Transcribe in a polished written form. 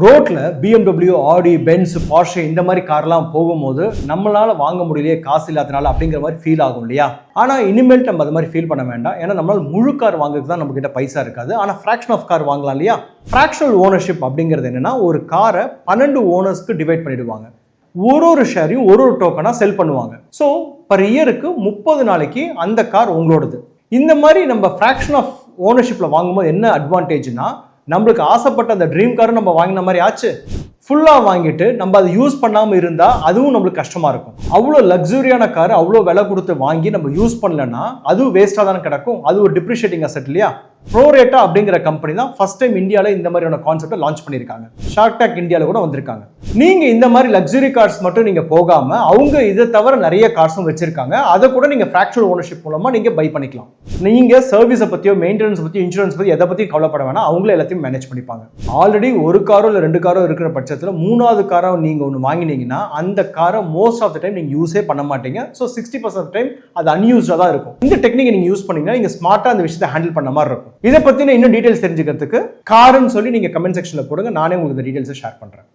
ரோட்ல BMW, ஆடி, Benz, பார்ஷே இந்த மாதிரி கார்லாம் போகும்போது நம்மளால வாங்க முடியலையே காசு இல்லாதனால அப்படிங்கிற மாதிரி ஃபீல் ஆகும் இல்லையா? ஆனா இனிமேல் நம்ம அது மாதிரி ஃபீல் பண்ண வேண்டாம். ஏன்னா நம்மளால முழு கார் வாங்குறதுக்கு தான் நம்ம கிட்ட பைசா இருக்காது. ஆனா ஃபிராக்ஷன் ஆஃப் கார் வாங்கலாம் இல்லையா? ஃபிராக்ஷனல் ஓனர்ஷிப் அப்படிங்கிறது என்னன்னா, ஒரு காரை 12 ஓனர்ஸ்க்கு டிவைட் பண்ணிடுவாங்க. ஒரு ஷேரையும் ஒரு டோக்கனா செல் பண்ணுவாங்க. ஸோ பர் இயருக்கு 30 நாளைக்கு அந்த கார் உங்களோடது. இந்த மாதிரி நம்ம ஃபிராக்ஷன் ஆஃப் ஓனர்ஷிப்ல வாங்கும்போது என்ன அட்வான்டேஜ்னா, நம்மளுக்கு ஆசைப்பட்ட அந்த ட்ரீம் காரும் நம்ம வாங்கின மாதிரி ஆச்சு. ஃபுல்லாக வாங்கிட்டு நம்ம அதை யூஸ் பண்ணாமல் இருந்தால் அதுவும் நம்மளுக்கு கஷ்டமாக இருக்கும். அவ்வளோ லக்ஸுரியான கார் அவ்வளோ விலை கொடுத்து வாங்கி நம்ம யூஸ் பண்ணலன்னா அதுவும் வேஸ்ட்டாக தானே கிடக்கும். அது ஒரு டிப்ரிஷியேட்டிங் அசெட் இல்லையா? ப்ரோரேட்டா அப்படிங்கிற கம்பெனி தான் ஃபர்ஸ்ட் டைம் இந்தியாவில் இந்த மாதிரியான கான்செப்டை லான்ச் பண்ணியிருக்காங்க. ஷார்க் டேங்க் இந்தியாவில் கூட வந்திருக்காங்க. நீங்கள் இந்த மாதிரி லக்ஸுரி கார்ஸ் மட்டும் நீங்கள் போகாமல் அவங்க இதை தவிர நிறைய கார்ஸும் வச்சிருக்காங்க. அதை கூட நீங்கள் ஃபிராக்ஷனல் ஓனர்ஷிப் மூலமாக நீங்கள் பை பண்ணிக்கலாம். நீங்கள் சர்வீஸை பற்றியோ மெயின்டெனன்ஸ் பற்றியோ இன்சூரன்ஸ் பற்றி எதை பற்றி கவலைப்பட வேணாம். அவங்களே எல்லாத்தையும் மேனேஜ் பண்ணிப்பாங்க. ஆல்ரெடி ஒரு காரோ இல்லை 2 காரோ இருக்கிற பட்சத்தில் 3வது காரை நீங்கள் ஒன்று வாங்கினீங்கன்னா அந்த காரை மோஸ்ட் ஆஃப் த டைம் நீங்கள் யூஸே பண்ண மாட்டீங்க. ஸோ 60% டைம் அது அன்யூஸ்டாக தான் இருக்கும். இந்த டெக்னிக்கை நீங்கள் யூஸ் பண்ணீங்கன்னா நீங்கள் ஸ்மார்ட்டாக அந்த விஷயத்தை ஹேண்டில் பண்ண மாதிரி இருக்கும். இதை பற்றின இன்னும் டீடைல்ஸ் தெரிஞ்சுக்கிறதுக்கு காருன்னு சொல்லி நீங்கள் கமெண்ட் செக்ஷனில் போடுங்க. நானே உங்களுக்கு இந்த டீடைல்ஸை ஷேர் பண்ணுறேன்.